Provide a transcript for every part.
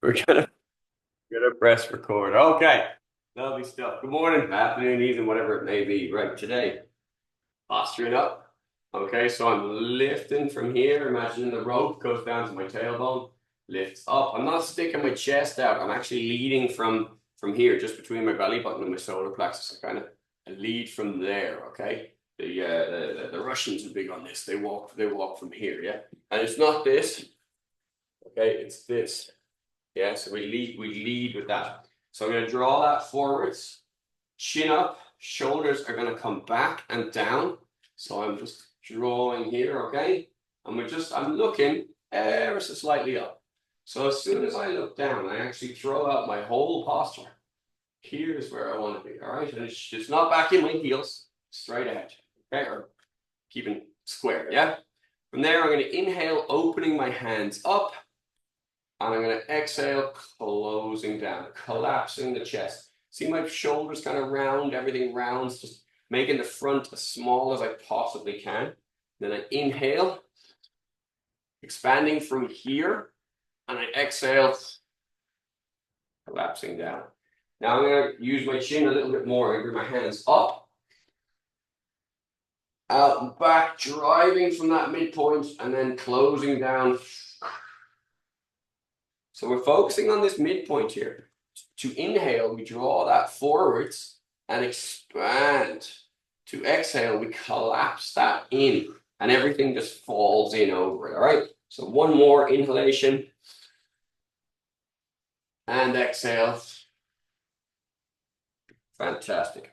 We're gonna press record. Okay. Lovely stuff. Good morning, afternoon, evening, whatever it may be. Right, today, posturing up. Okay, so I'm lifting from here. Imagine the rope goes down to my tailbone, lifts up. I'm not sticking my chest out. I'm actually leading from here, just between my belly button and my solar plexus. I lead from there. Okay. The Russians are big on this. They walk from here. Yeah, and it's not this. Okay, it's this. Yeah, so we lead with that. So I'm going to draw that forwards, chin up, shoulders are going to come back and down. So I'm just drawing here, okay? And I'm looking ever so slightly up. So as soon as I look down, I actually throw out my whole posture. Here's where I want to be, all right? And it's just not back in my heels, straight ahead, okay? Or keeping square, yeah? From there, I'm going to inhale, opening my hands up. And I'm going to exhale, closing down, collapsing the chest. See my shoulders kind of round, everything rounds, just making the front as small as I possibly can. Then I inhale, expanding from here, and I exhale, collapsing down. Now I'm going to use my chin a little bit more. I'm going to bring my hands up, out and back, driving from that midpoint, and then closing down. So we're focusing on this midpoint here. To inhale, we draw that forwards and expand. To exhale, we collapse that in and everything just falls in over it, all right? So one more inhalation and exhale. Fantastic.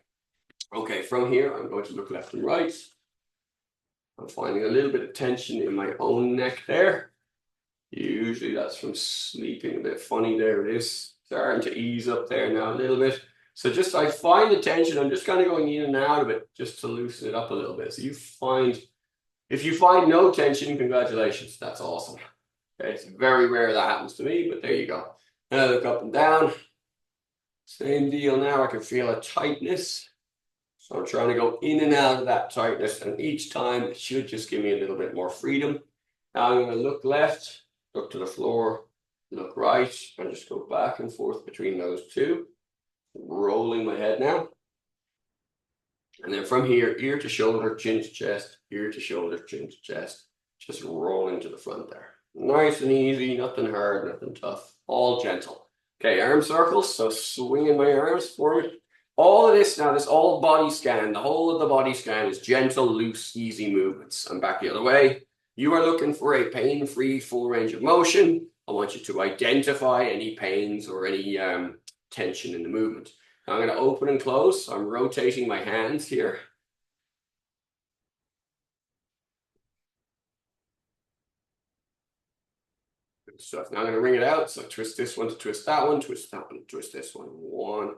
Okay, from here, I'm going to look left and right. I'm finding a little bit of tension in my own neck there. Usually that's from sleeping a bit funny. There it is. Starting to ease up there now a little bit. So just I find the tension. I'm just kind of going in and out of it just to loosen it up a little bit. So if you find no tension, congratulations. That's awesome. Okay, it's very rare that happens to me, but there you go. Now look up and down. Same deal now. I can feel a tightness. So I'm trying to go in and out of that tightness. And each time it should just give me a little bit more freedom. Now I'm going to look left, look to the floor, look right, and just go back and forth between those two. Rolling my head now. And then from here, ear to shoulder, chin to chest, ear to shoulder, chin to chest. Just rolling to the front there. Nice and easy, nothing hard, nothing tough, all gentle. Okay, arm circles, so swinging my arms forward. All of this now, this all body scan, the whole of the body scan is gentle, loose, easy movements. And back the other way. You are looking for a pain-free full range of motion. I want you to identify any pains or any tension in the movement. Now I'm going to open and close. I'm rotating my hands here. Good stuff. Now I'm going to wring it out. So twist this one to twist that one, twist that one, twist this one. 1,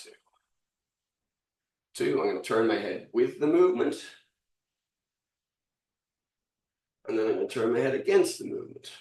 2, 2. I'm going to turn my head with the movement. And then I'm going to turn my head against the movement.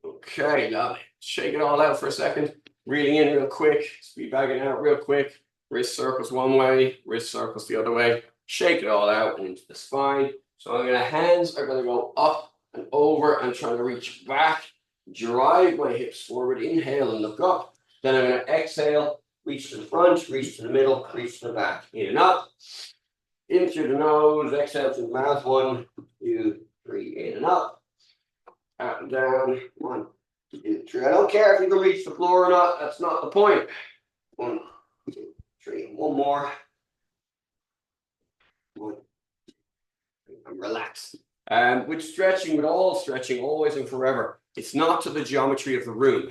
Okay, now shake it all out for a second. Breathing in real quick, speed bagging out real quick. Wrist circles one way, wrist circles the other way. Shake it all out and into the spine. So hands are going to go up and over and trying to reach back. Drive my hips forward, inhale and look up. Then I'm going to exhale, reach to the front, reach to the middle, reach to the back. In and up. In through the nose, exhale through the mouth. 1, 2, 3, in and up. Out and down. 1, 2, 3. I don't care if you can reach the floor or not. That's not the point. 1, 2, 3. One more. 1, 2, 3. And relax. With stretching, with all stretching, always and forever, it's not to the geometry of the room.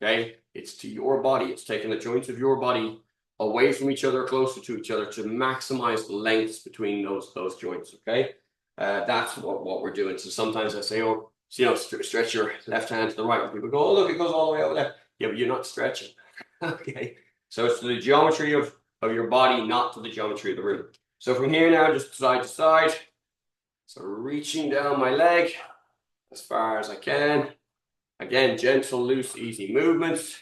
Okay? It's to your body. It's taking the joints of your body away from each other, closer to each other, to maximize the lengths between those joints. Okay? That's what we're doing. So sometimes I say, oh, stretch your left hand to the right. People go, oh, look, it goes all the way over there. Yeah, but you're not stretching. Okay. So it's to the geometry of your body, not to the geometry of the room. So from here now, just side to side. So reaching down my leg as far as I can. Again, gentle, loose, easy movements.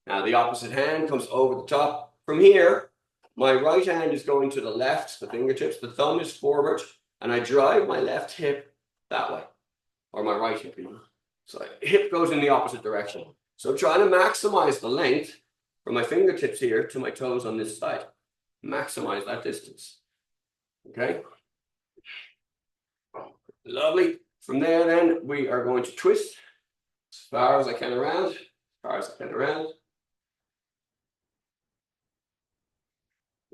Now the opposite hand comes over the top. From here, my right hand is going to the left, the fingertips, the thumb is forward, and I drive my left hip that way. Or my right hip, So hip goes in the opposite direction. So I'm trying to maximize the length from my fingertips here to my toes on this side. Maximize that distance. Okay. Lovely. From there, then we are going to twist as far as I can around, as far as I can around.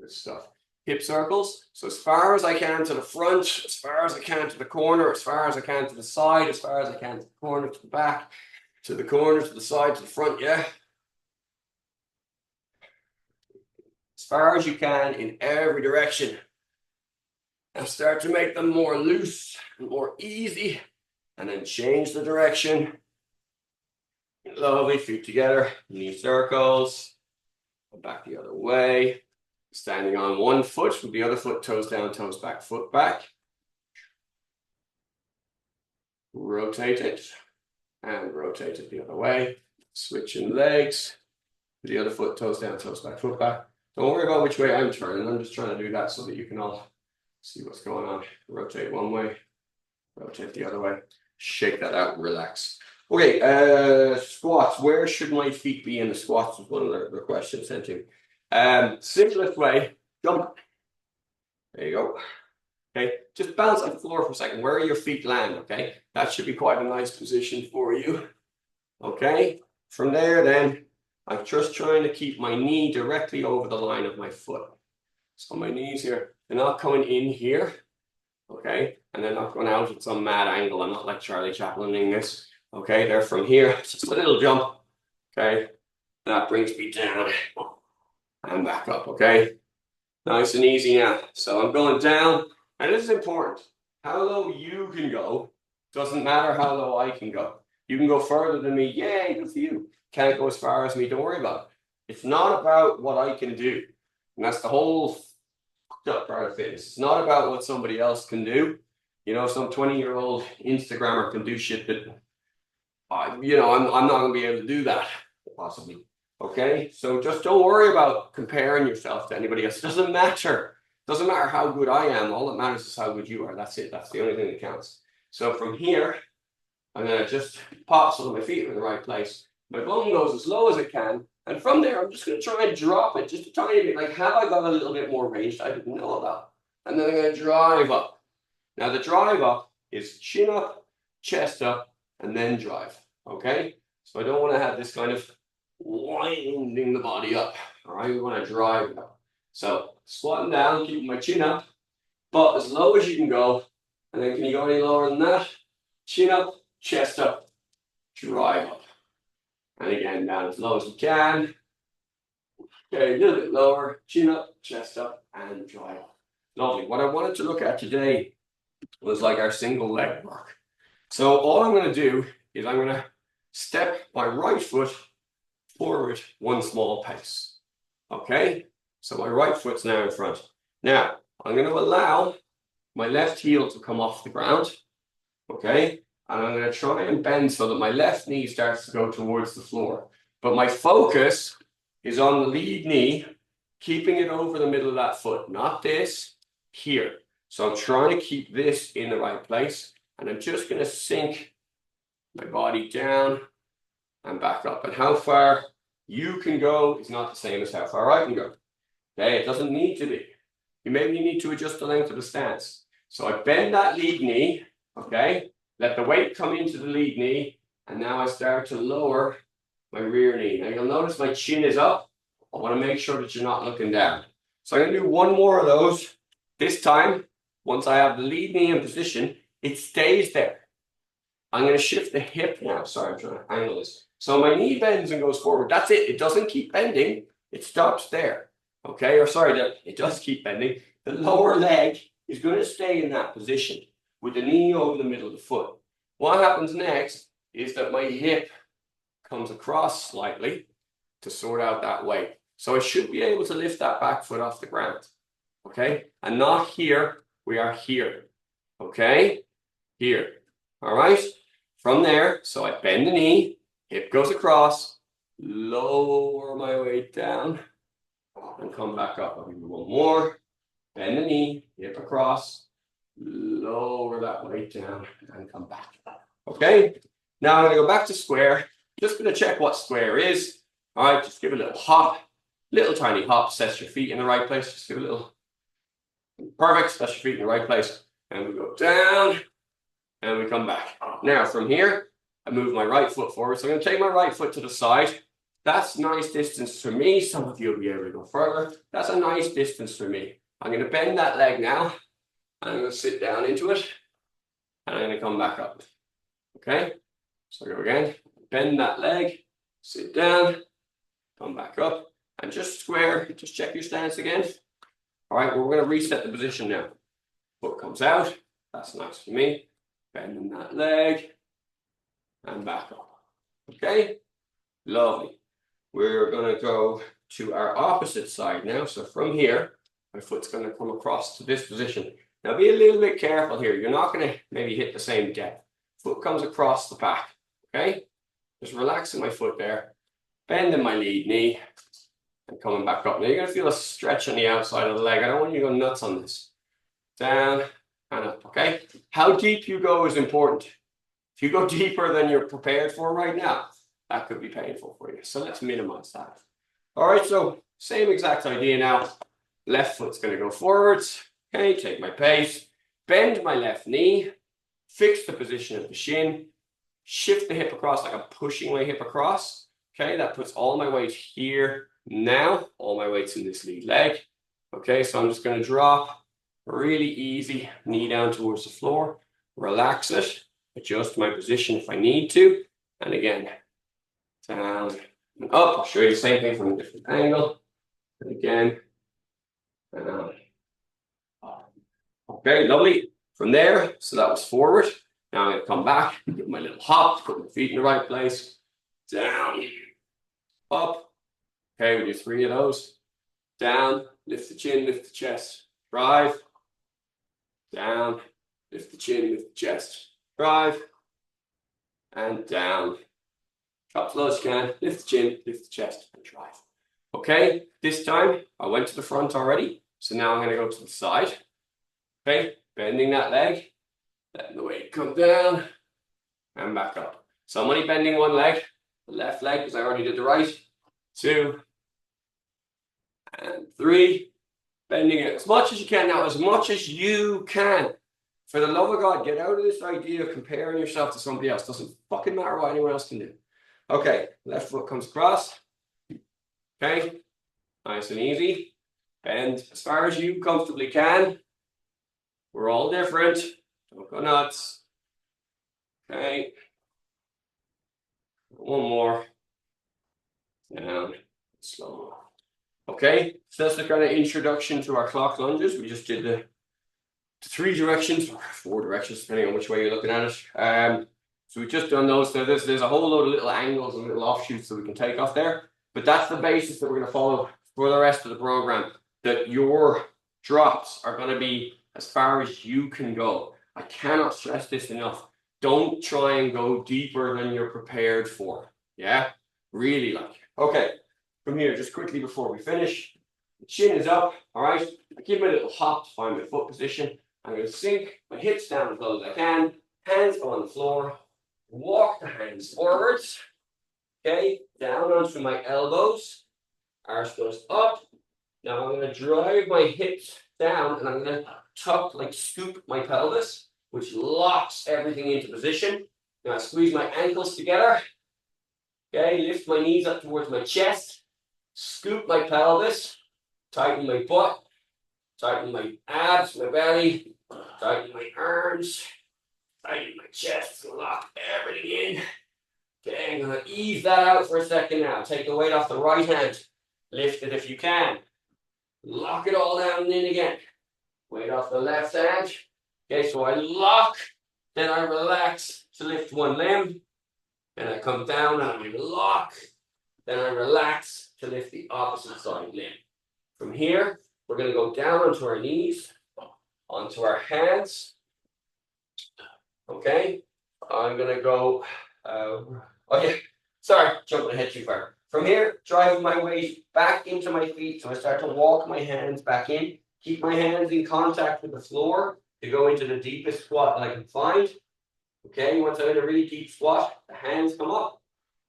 Good stuff. Hip circles. So as far as I can to the front, as far as I can to the corner, as far as I can to the side, as far as I can to the corner, to the back, to the corner, to the side, to the front. Yeah. As far as you can in every direction. Now start to make them more loose and more easy, and then change the direction. Lovely, feet together, knee circles, back the other way. Standing on one foot with the other foot, toes down, toes back, foot back. Rotate it and rotate it the other way. Switching legs, the other foot, toes down, toes back, foot back. Don't worry about which way I'm turning. I'm just trying to do that so that you can all see what's going on. Rotate one way, rotate the other way. Shake that out, relax. Okay, squats. Where should my feet be in the squats? Was one of the questions sent in. Simplest way, jump. There you go. Okay, just bounce on the floor for a second. Where your feet land, okay? That should be quite a nice position for you. Okay, from there then, I'm just trying to keep my knee directly over the line of my foot. So my knees here, they're not coming in here, okay? And they're not going out at some mad angle. I'm not like Charlie Chaplining this, okay? They're from here, just a little jump, okay? That brings me down and back up, okay? Nice and easy now. So I'm going down, and this is important. How low you can go doesn't matter how low I can go. You can go further than me, yay, good for you. Can't go as far as me, don't worry about it. It's not about what I can do. And that's the whole part of fitness. It's not about what somebody else can do. You know, some 20-year-old Instagrammer can do shit that, I'm not going to be able to do that, possibly. Okay, so just don't worry about comparing yourself to anybody else. It doesn't matter. It doesn't matter how good I am. All that matters is how good you are. That's it. That's the only thing that counts. So from here, I'm going to just pop so that my feet are in the right place. My bum goes as low as it can. And from there, I'm just going to try and drop it just a tiny bit. Like, have I got a little bit more range I didn't know about? And then I'm going to drive up. Now, the drive up is chin up, chest up, and then drive. Okay? So I don't want to have this kind of winding the body up. All right? We want to drive it up. So squatting down, keeping my chin up, but as low as you can go. And then can you go any lower than that? Chin up, chest up, drive up. And again, down as low as you can. Okay, a little bit lower, chin up, chest up, and drive up. Lovely. What I wanted to look at today was like our single leg work. So all I'm going to do is I'm going to step my right foot forward one small pace. Okay, so my right foot's now in front. Now, I'm going to allow my left heel to come off the ground. Okay, and I'm going to try and bend so that my left knee starts to go towards the floor. But my focus is on the lead knee, keeping it over the middle of that foot, not this, here. So I'm trying to keep this in the right place, and I'm just going to sink my body down and back up. And how far you can go is not the same as how far I can go. Okay, it doesn't need to be. You maybe need to adjust the length of the stance. So I bend that lead knee, okay? Let the weight come into the lead knee, and now I start to lower my rear knee. Now you'll notice my chin is up. I want to make sure that you're not looking down. So I'm going to do one more of those. This time, once I have the lead knee in position, it stays there. I'm going to shift the hip now. Sorry, I'm trying to angle this. So my knee bends and goes forward. That's it. It doesn't keep bending. It stops there. Okay, or sorry, it does keep bending. The lower leg is going to stay in that position with the knee over the middle of the foot. What happens next is that my hip comes across slightly to sort out that weight. So I should be able to lift that back foot off the ground. Okay, and not here. We are here. Okay, here. All right, from there, so I bend the knee, hip goes across, lower my weight down, and come back up. I'll give you one more. Bend the knee, hip across, lower that weight down, and come back. Okay, Now I'm going to go back to square. Just going to check what square is. All right, just give a little hop, little tiny hop, set your feet in the right place. Just give a little, perfect, set your feet in the right place. And we go down, and we come back. Now from here, I move my right foot forward. So I'm going to take my right foot to the side. That's nice distance for me. Some of you will be able to go further. That's a nice distance for me. I'm going to bend that leg now. I'm going to sit down into it. And I'm going to come back up. Okay? So go again. Bend that leg. Sit down. Come back up. And just square. Just check your stance again. All right, we're going to reset the position now. Foot comes out. That's nice for me. Bending that leg. And back up. Okay? Lovely. We're going to go to our opposite side now. So from here, my foot's going to come across to this position. Now be a little bit careful here. You're not going to maybe hit the same depth. Foot comes across the back. Okay? Just relaxing my foot there. Bending my lead knee. And coming back up. Now you're going to feel a stretch on the outside of the leg. I don't want you to go nuts on this. Down and up. Okay? How deep you go is important. If you go deeper than you're prepared for right now, that could be painful for you. So let's minimize that. All right, so same exact idea now. Left foot's going to go forwards. Okay, take my pace. Bend my left knee. Fix the position of the shin. Shift the hip across like I'm pushing my hip across. Okay, that puts all my weight here now. All my weight's in this lead leg. Okay, so I'm just going to drop really easy. Knee down towards the floor. Relax it. Adjust my position if I need to. And again, down and up. I'll show you the same thing from a different angle. And again, and down. Okay, lovely. From there, so that was forward. Now I'm going to come back, give my little hop, put my feet in the right place. Down, up. Okay, we do 3 of those. Down, lift the chin, lift the chest. Drive. Down, lift the chin, lift the chest. Drive. And down. Drop as low as you can, lift the chin, lift the chest, and drive. Okay, this time I went to the front already, so now I'm going to go to the side. Okay, bending that leg, letting the weight come down, and back up. So I'm only bending one leg, the left leg, because I already did the right. 2, and 3. Bending it as much as you can now, as much as you can. For the love of God, get out of this idea of comparing yourself to somebody else. Doesn't fucking matter what anyone else can do. Okay, left foot comes across. Okay, nice and easy. Bend as far as you comfortably can. We're all different. Don't go nuts. Okay. One more. Down. Slow. Okay, so that's the kind of introduction to our clock lunges. We just did the 3 directions, or 4 directions, depending on which way you're looking at it. So we've just done those. So there's a whole load of little angles and little offshoots that we can take off there. But that's the basis that we're going to follow for the rest of the program. That your drops are going to be as far as you can go. I cannot stress this enough. Don't try and go deeper than you're prepared for. Yeah? Really like. Okay. From here, just quickly before we finish. The chin is up. All right. I give my little hop to find my foot position. I'm going to sink my hips down as low as I can. Hands go on the floor. Walk the hands forwards. Okay, down onto my elbows. Arse goes up. Now I'm going to drive my hips down and I'm going to tuck, like scoop my pelvis, which locks everything into position. Now I squeeze my ankles together. Okay, lift my knees up towards my chest. Scoop my pelvis. Tighten my butt. Tighten my abs, my belly. Tighten my arms. Tighten my chest. Lock everything in. Okay, I'm going to ease that out for a second now. Take the weight off the right hand. Lift it if you can. Lock it all down and in again. Weight off the left hand. Okay, so I lock, then I relax to lift one limb. Then I come down and I lock. Then I relax to lift the opposite side limb. From here, we're going to go down onto our knees, onto our hands. Okay, I'm going to go, jumping ahead too far. From here, driving my weight back into my feet. So I start to walk my hands back in. Keep my hands in contact with the floor to go into the deepest squat that I can find. Okay, once I'm in a really deep squat, the hands come up.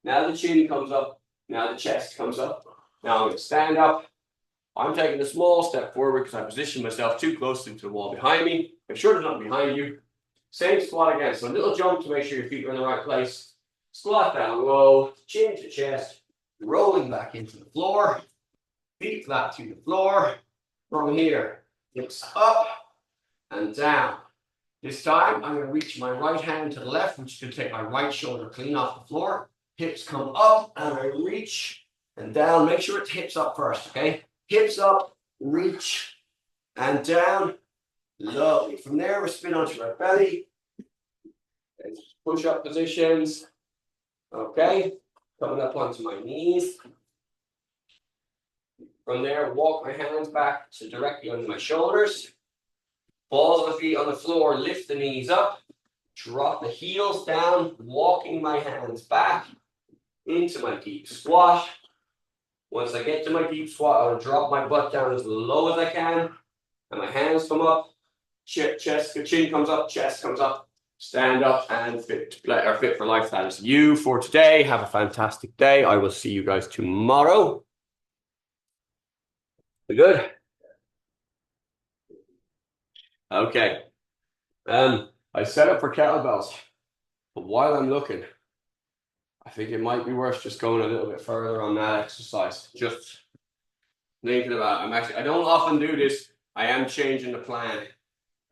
Now the chin comes up. Now the chest comes up. Now I'm going to stand up. I'm taking a small step forward because I positioned myself too closely to the wall behind me. Make sure there's nothing behind you. Same squat again. So a little jump to make sure your feet are in the right place. Squat down low, chin to chest, rolling back into the floor. Feet flat to the floor. From here, hips up and down. This time, I'm going to reach my right hand to the left, which is going to take my right shoulder clean off the floor. Hips come up, and I reach and down. Make sure it's hips up first, okay? Hips up, reach, and down. Lovely. From there, we spin onto our belly. Push-up positions. Okay. Coming up onto my knees. From there, walk my hands back to directly under my shoulders. Balls of the feet on the floor, lift the knees up. Drop the heels down, walking my hands back into my deep squat. Once I get to my deep squat, I'll drop my butt down as low as I can. And my hands come up. Chin comes up, chest comes up. Stand up and fit for life. That is you for today. Have a fantastic day. I will see you guys tomorrow. We good? Okay. I set up for kettlebells, but while I'm looking, I think it might be worth just going a little bit further on that exercise. Just thinking about it. I don't often do this. I am changing the plan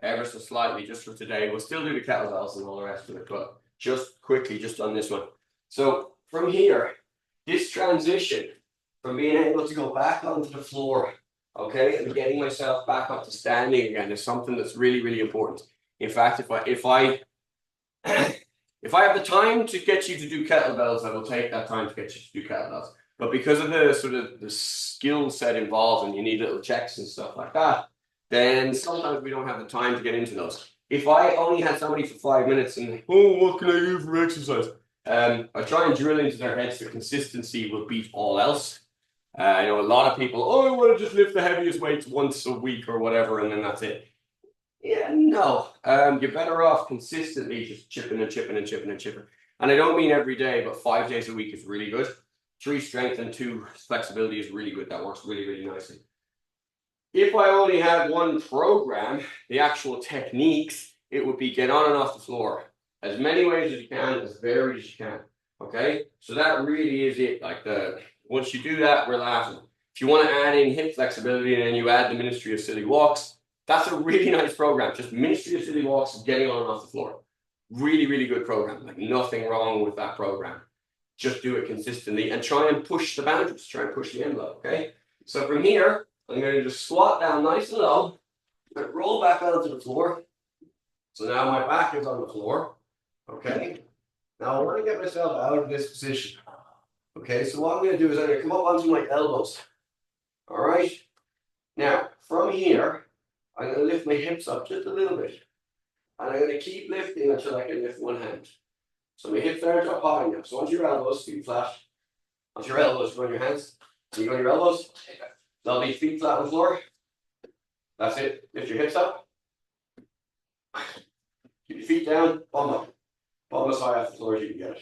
ever so slightly just for today. We'll still do the kettlebells and all the rest of it, but just quickly, just on this one. So from here, this transition from being able to go back onto the floor, okay, and getting myself back up to standing again is something that's really, really important. In fact, if I have the time to get you to do kettlebells, I will take that time to get you to do kettlebells. But because of the sort of the skill set involved and you need little checks and stuff like that, then sometimes we don't have the time to get into those. If I only had somebody for 5 minutes and, oh, what can I do for exercise? I try and drill into their heads that consistency will beat all else. I know a lot of people, oh, I want to just lift the heaviest weights once a week or whatever, and then that's it. Yeah, no. You're better off consistently just chipping and chipping and chipping and chipping. And I don't mean every day, but 5 days a week is really good. 3 strength and 2 flexibility is really good. That works really, really nicely. If I only had one program, the actual techniques, it would be get on and off the floor. As many ways as you can, as varied as you can. Okay? So that really is it. Once you do that, we're laughing. If you want to add in hip flexibility and then you add the Ministry of Silly Walks, that's a really nice program. Just Ministry of Silly Walks, getting on and off the floor. Really, really good program. Like nothing wrong with that program. Just do it consistently and try and push the boundaries. Try and push the envelope, okay? So from here, I'm going to just squat down nice and low and roll back onto the floor. So now my back is on the floor, okay? Now I want to get myself out of this position. Okay, so what I'm going to do is I'm going to come up onto my elbows. All right? Now, from here, I'm going to lift my hips up just a little bit. And I'm going to keep lifting until I can lift one hand. So my hips are up high now. So onto your elbows, feet flat. Onto your elbows, go on your hands. So you go on your elbows. Lovely, feet flat on the floor. That's it. Lift your hips up. Keep your feet down, bum up. Bum as high off the floor as you can get it.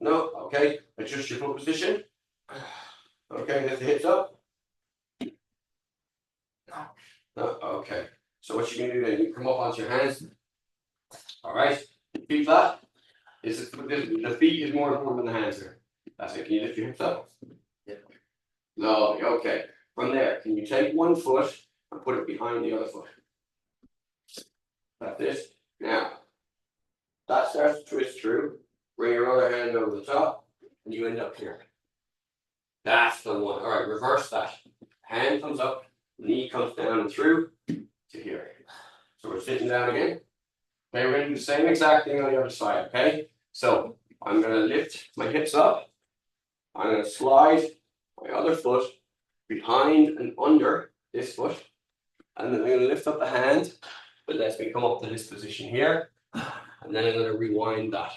No, okay. Adjust your foot position. Okay, lift the hips up. No, okay. So what you're going to do then, you come up onto your hands. All right. Feet flat. The feet is more important than the hands here. That's it. Can you lift your hips up? Yeah. Lovely. Okay. From there, can you take one foot and put it behind the other foot? Like this. Now, that starts to twist through. Bring your other hand over the top, and you end up here. That's the one. All right, reverse that. Hand comes up, knee comes down and through to here. So we're sitting down again. Okay, we're going to do the same exact thing on the other side, okay? So I'm going to lift my hips up. I'm going to slide my other foot behind and under this foot. And then I'm going to lift up the hand, but lets me come up to this position here. And then I'm going to rewind that.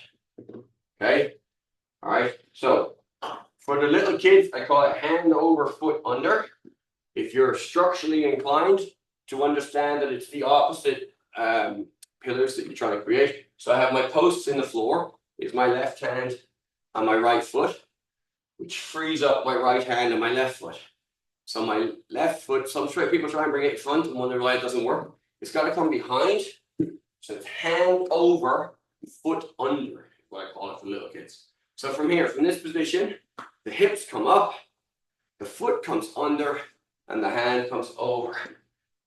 Okay? All right. So for the little kids, I call it hand over, foot under. If you're structurally inclined to understand that it's the opposite pillars that you're trying to create, So I have my posts in the floor, is my left hand and my right foot, which frees up my right hand and my left foot. So my left foot, some people try and bring it in front and wonder why it doesn't work. It's got to come behind. So it's hand over, foot under, is what I call it for little kids. So from here, from this position, the hips come up, the foot comes under, and the hand comes over.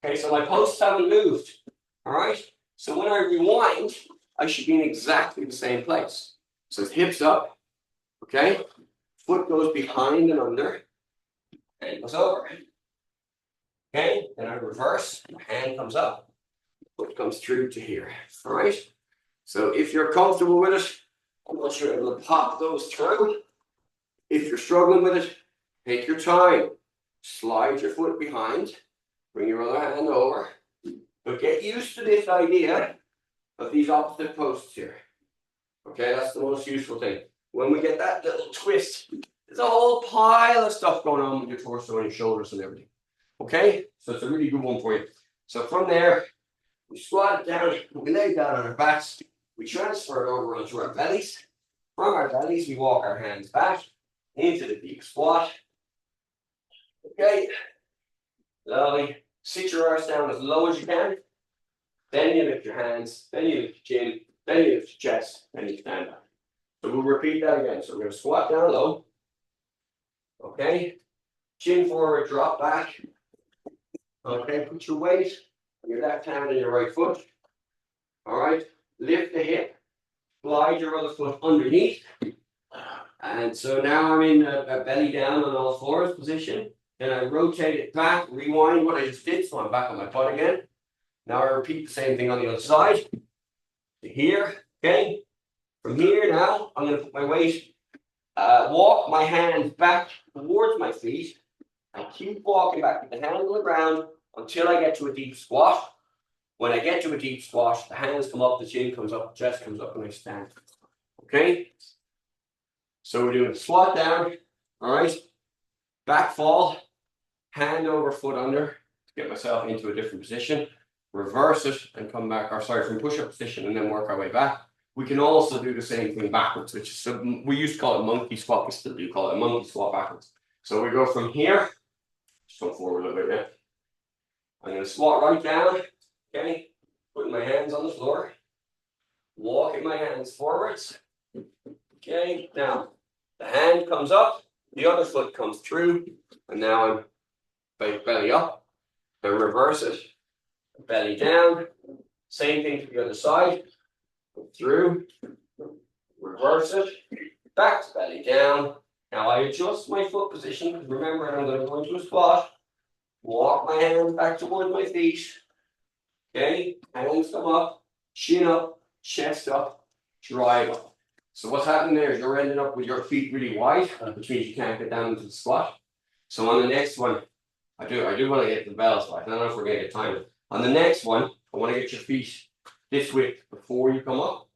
Okay, so my posts haven't moved. All right? So when I rewind, I should be in exactly the same place. So it's hips up, okay? Foot goes behind and under, and goes over. Okay, then I reverse, hand comes up, foot comes through to here. All right? So if you're comfortable with it, I'm not sure able to pop those through. If you're struggling with it, take your time. Slide your foot behind, bring your other hand over, but get used to this idea of these opposite posts here. Okay, that's the most useful thing. When we get that little twist, there's a whole pile of stuff going on with your torso and your shoulders and everything. Okay, so it's a really good one for you. So from there, we squat it down, we lay down on our backs, we transfer it over onto our bellies. From our bellies, we walk our hands back into the deep squat. Okay, lovely. Sit your arse down as low as you can. Then you lift your hands, then you lift your chin, then you lift your chest, and you stand up. So we'll repeat that again. So we're going to squat down low. Okay, chin forward, drop back. Okay, put your weight on your left hand and your right foot. All right, lift the hip, slide your other foot underneath. And so now I'm in a belly down on all fours position. Then I rotate it back, rewind what I just did, so I'm back on my butt again. Now I repeat the same thing on the other side. To here, okay? From here now, I'm going to put my weight, walk my hands back towards my feet, and keep walking back with the hand on the ground until I get to a deep squat. When I get to a deep squat, the hands come up, the chin comes up, the chest comes up, and I stand. Okay? So we're doing a squat down, all right? Back fall, hand over, foot under, to get myself into a different position. Reverse it and come back, or sorry, from push-up position and then work our way back. We can also do the same thing backwards, which is, we used to call it monkey squat, we still do call it a monkey squat backwards. So we go from here, just go forward a little bit, yeah. I'm going to squat right down, okay, putting my hands on the floor, walking my hands forwards, okay, now the hand comes up, the other foot comes through, and now I'm belly up, and reverse it, belly down, same thing to the other side, through, reverse it, back to belly down. Now I adjust my foot position, because remember I'm going to go into a squat, walk my hands back towards my feet, okay, hands come up, chin up, chest up, drive up. So what's happening there is you're ending up with your feet really wide, which means you can't get down into the squat. So on the next one, I do want to get the bell squat. I don't know if we're going to get time. On the next one, I want to get your feet this width before you come up.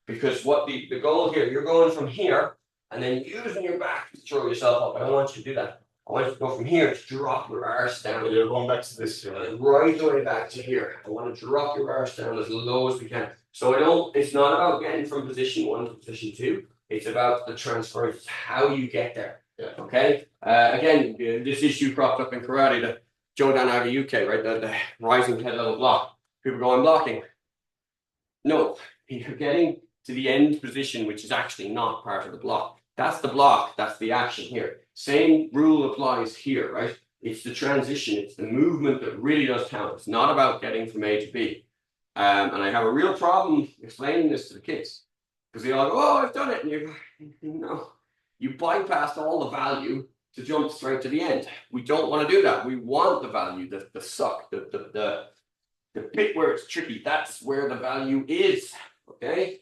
Because what the goal here, you're going from here and then using your back to throw yourself up. I don't want you to do that. I want you to go from here to drop your arse down. You're going back to this. Right the way back to here. I want to drop your arse down as low as we can. So it's not about getting from position 1 to position 2. It's about the transference, how you get there. Yeah. Okay. Again, this issue cropped up in karate, the Jodan out of UK, right? The rising head level block. People go, I'm blocking. No, you're getting to the end position, which is actually not part of the block. That's the block. That's the action here. Same rule applies here, right? It's the transition. It's the movement that really does count. It's not about getting from A to B. And I have a real problem explaining this to the kids because they all go, "Oh, I've done it," and you no, you bypassed all the value to jump straight to the end. We don't want to do that. We want the value, the suck, the bit where it's tricky. That's where the value is. Okay.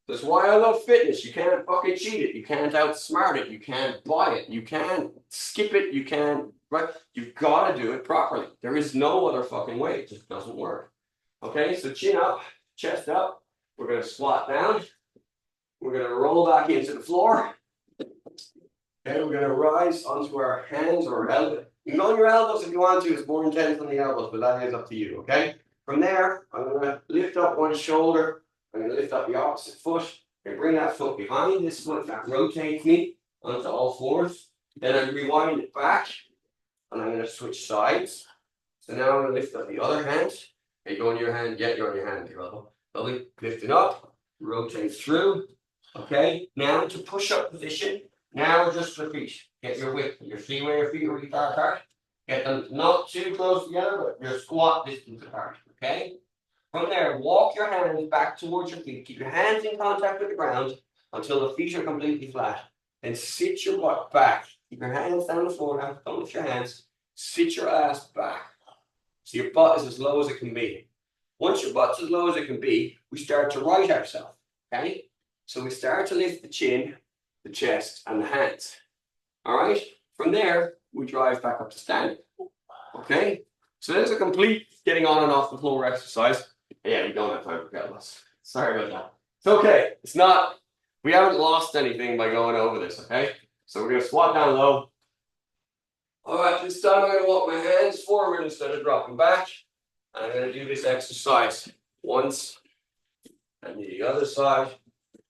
That's why I love fitness. You can't fucking cheat it. You can't outsmart it. You can't buy it. You can't skip it. You can't, right? You've got to do it properly. There is no other fucking way. It just doesn't work. Okay, so chin up, chest up. We're going to squat down. We're going to roll back into the floor. Okay, we're going to rise onto our hands or our elbows. You can go on your elbows if you want to. It's more intense on the elbows, but that is up to you, okay? From there, I'm going to lift up one shoulder I'm going to lift up the opposite foot. I bring that foot behind this foot. That rotates me onto all fours. Then I rewind it back. And I'm going to switch sides. So now I'm going to lift up the other hand. Okay, go on your hand. Yeah, you're on your hand. Lovely. Lift it up. Rotate through. Okay. Now into push-up position. Now adjust the feet. Get your width. Your feet where your feet are really far apart. Get them not too close together, but your squat distance apart. Okay. From there, walk your hands back towards your feet. Keep your hands in contact with the ground until the feet are completely flat. Then sit your butt back. Keep your hands down the floor now. Don't lift your hands. Sit your ass back. So your butt is as low as it can be. Once your butt's as low as it can be, we start to right ourselves. Okay? So we start to lift the chin, the chest, and the hands. All right? From there, we drive back up to standing. Okay? So there's a complete getting on and off the floor exercise. Yeah, we don't have time for kettlebells. Sorry about that. It's okay. It's not, we haven't lost anything by going over this, okay? So we're going to squat down low. All right, this time I'm going to walk my hands forward instead of dropping back. And I'm going to do this exercise once and the other side.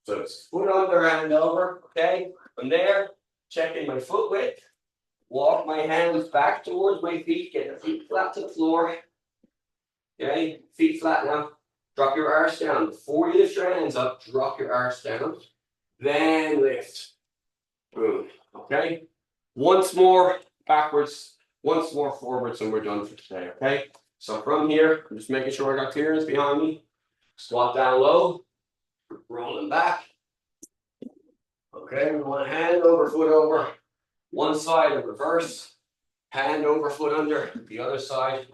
So it's foot under, hand over, okay? From there, checking my foot width. Walk my hands back towards my feet, get the feet flat to the floor. Okay, feet flat now. Drop your arse down. Before you lift your hands up, drop your arse down. Then lift. Boom. Okay. Once more backwards, once more forwards, and we're done for today. Okay. So from here, I'm just making sure I got clearance behind me. Squat down low. Rolling back. Okay, we want hand over, foot over. One side and reverse. Hand over, foot under. The other side.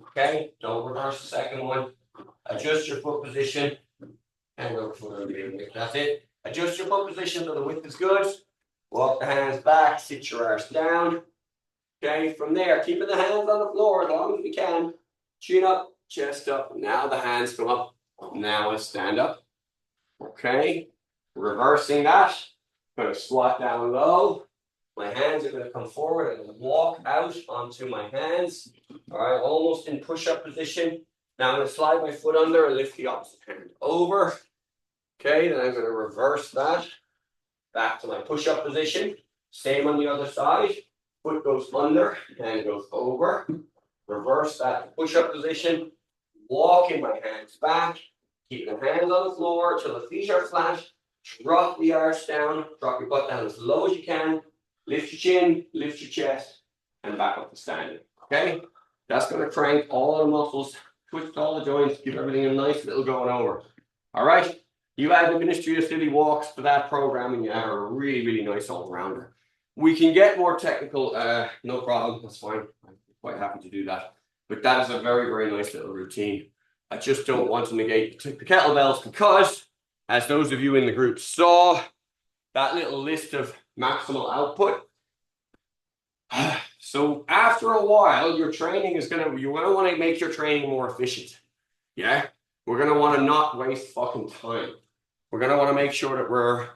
Okay, don't reverse the second one. Adjust your foot position. Hand over, foot under. That's it. Adjust your foot position so the width is good. Walk the hands back, sit your arse down. Okay, from there, keeping the hands on the floor as long as we can. Chin up, chest up. Now the hands come up. Now I stand up. Okay, reversing that. Going to squat down low. My hands are going to come forward and walk out onto my hands. All right, almost in push-up position. Now I'm going to slide my foot under and lift the opposite hand over. Okay, then I'm going to reverse that. Back to my push-up position. Same on the other side. Foot goes under, hand goes over. Reverse that push-up position. Walking my hands back. Keep the hands on the floor till the feet are flat. Drop the arse down. Drop your butt down as low as you can. Lift your chin, lift your chest, and back up to standing. Okay? That's going to crank all the muscles, twist all the joints, give everything a nice little going over. All right? You add the Ministry of City Walks to that program, and you are a really, really nice all-rounder. We can get more technical, no problem, that's fine. I'm quite happy to do that. But that is a very, very nice little routine. I just don't want to negate the kettlebells because, as those of you in the group saw, that little list of maximal output. So after a while, your training is you're gonna want to make your training more efficient. Yeah, we're gonna want to not waste fucking time. We're gonna want to make sure that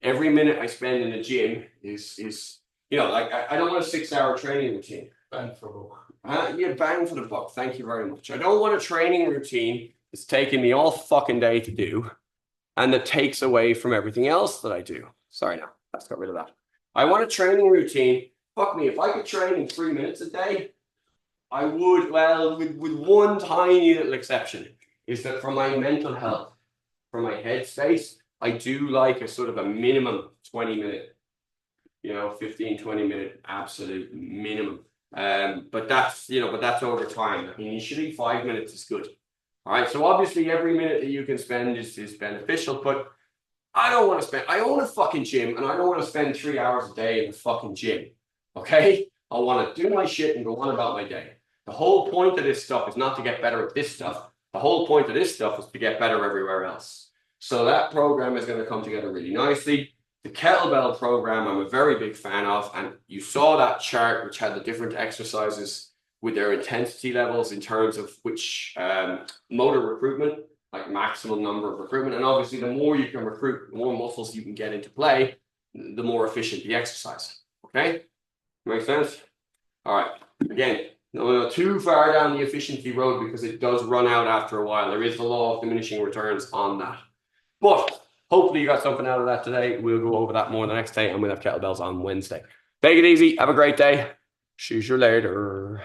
every minute I spend in the gym is like I don't want a 6-hour training routine. Bang for the buck. Yeah, bang for the buck. Thank you very much. I don't want a training routine that's taking me all fucking day to do, and that takes away from everything else that I do. Sorry, no, let's get rid of that. I want a training routine. Fuck me, if I could train in 3 minutes a day, I would, well, with one tiny little exception, is that for my mental health, for my headspace, I do like a sort of a minimum 20-minute, 15, 20-minute absolute minimum. But that's over time. I mean, usually 5 minutes is good. All right, so obviously every minute that you can spend is beneficial, but I own a fucking gym, and I don't want to spend 3 hours a day in the fucking gym, okay? I want to do my shit and go on about my day. The whole point of this stuff is not to get better at this stuff. The whole point of this stuff is to get better everywhere else. So that program is going to come together really nicely. The kettlebell program, I'm a very big fan of, and you saw that chart which had the different exercises with their intensity levels in terms of which motor recruitment, like maximum number of recruitment. And obviously the more you can recruit, the more muscles you can get into play, the more efficient the exercise. Okay? Make sense? All right. Again, no too far down the efficiency road because it does run out after a while. There is the law of diminishing returns on that. But hopefully you got something out of that today. We'll go over that more the next day, and we'll have kettlebells on Wednesday. Take it easy. Have a great day. See you later.